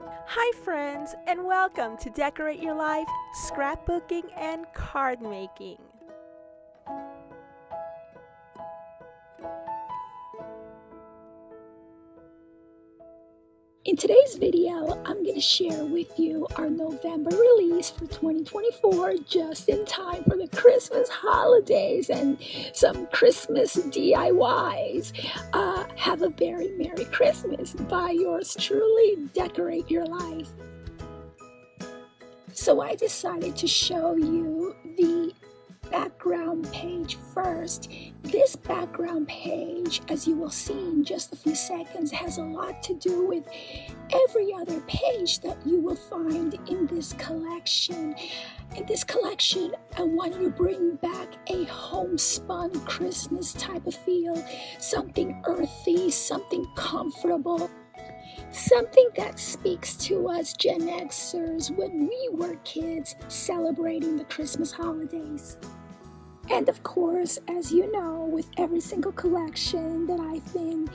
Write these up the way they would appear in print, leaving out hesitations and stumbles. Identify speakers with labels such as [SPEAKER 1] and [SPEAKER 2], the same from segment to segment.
[SPEAKER 1] Hi friends, and welcome to Decorate Your Life, Scrapbooking and Card Making.
[SPEAKER 2] In today's video, I'm going to share with you our November release for 2024, just in time for the Christmas holidays and some Christmas DIYs. Have a very Merry Christmas by yours truly, Decorate Your Life. So I decided to show you the background page first. This background page, as you will see in just a few seconds, has a lot to do with every other page that you will find in this collection. In this collection, I want to bring back a homespun Christmas type of feel, something earthy, something comfortable, something that speaks to us Gen X'ers when we were kids celebrating the Christmas holidays. And of course, as you know, with every single collection that I've been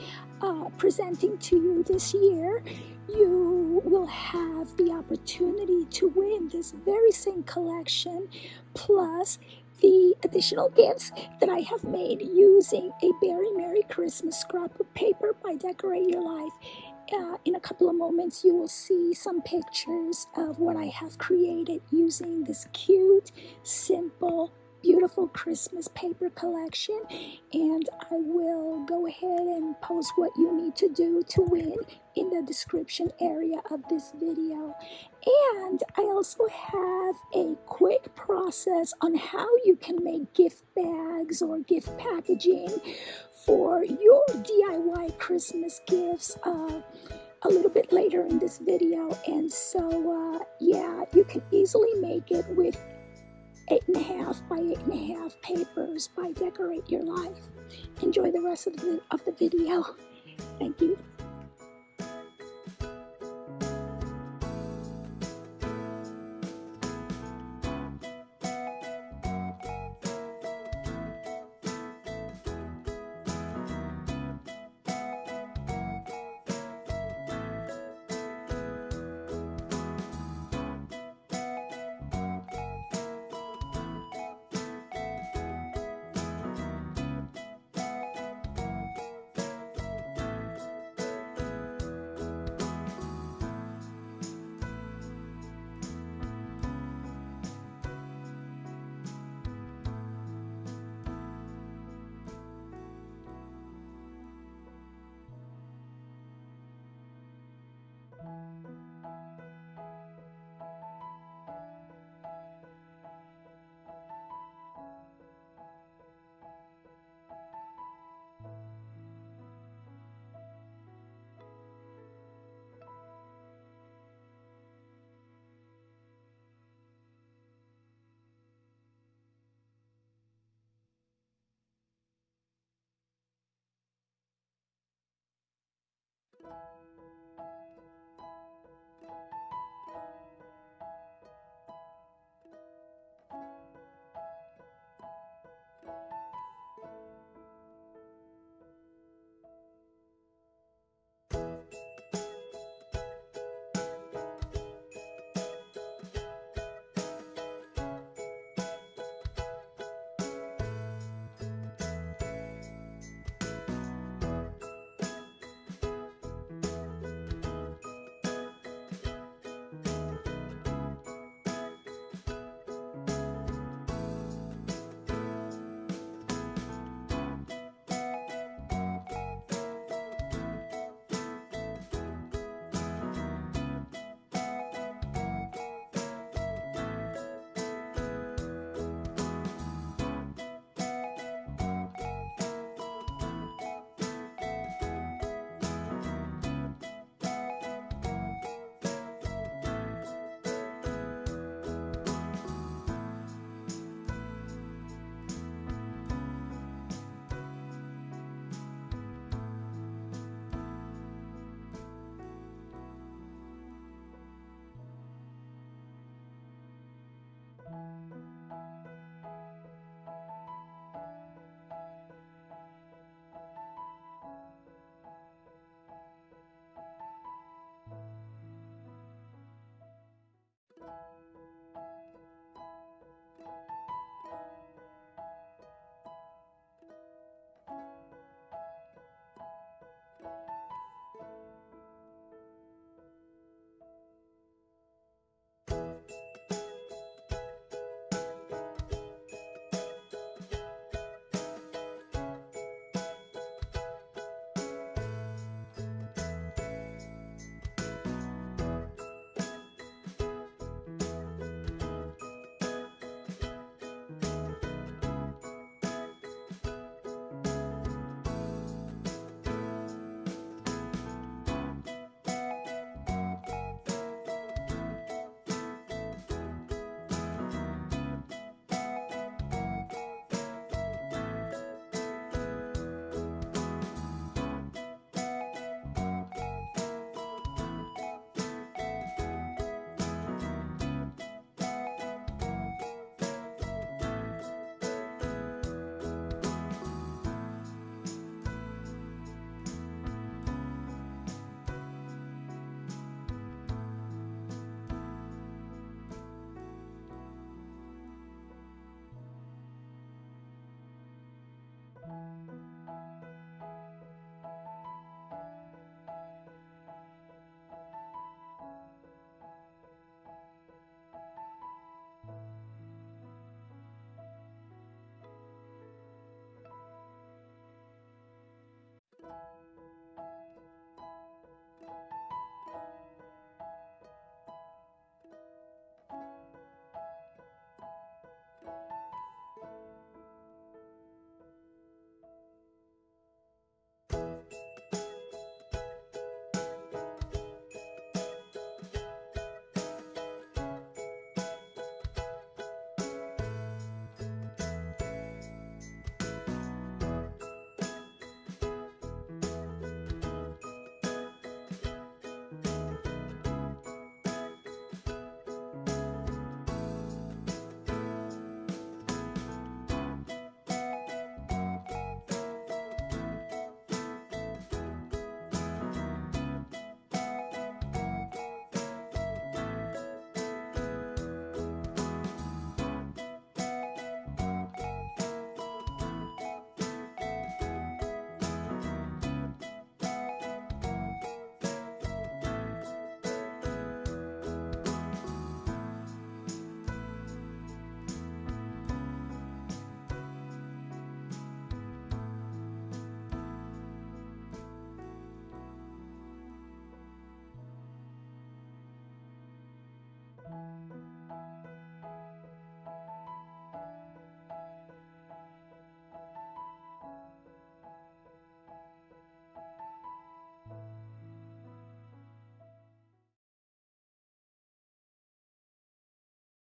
[SPEAKER 2] presenting to you this year, you will have the opportunity to win this very same collection, plus the additional gifts that I have made using a Beary Merry Christmas scrapbook paper by Decorate Your Life. In a couple of moments, you will see some pictures of what I have created using this cute, simple, beautiful Christmas paper collection, and I will go ahead and post what you need to do to win in the description area of this video. And I also have a quick process on how you can make gift bags or gift packaging for your DIY Christmas gifts a little bit later in this video. And so yeah, you can easily make it with 8.5 by 8.5 papers by Decorate Your Life. Enjoy the rest of the video. Thank you.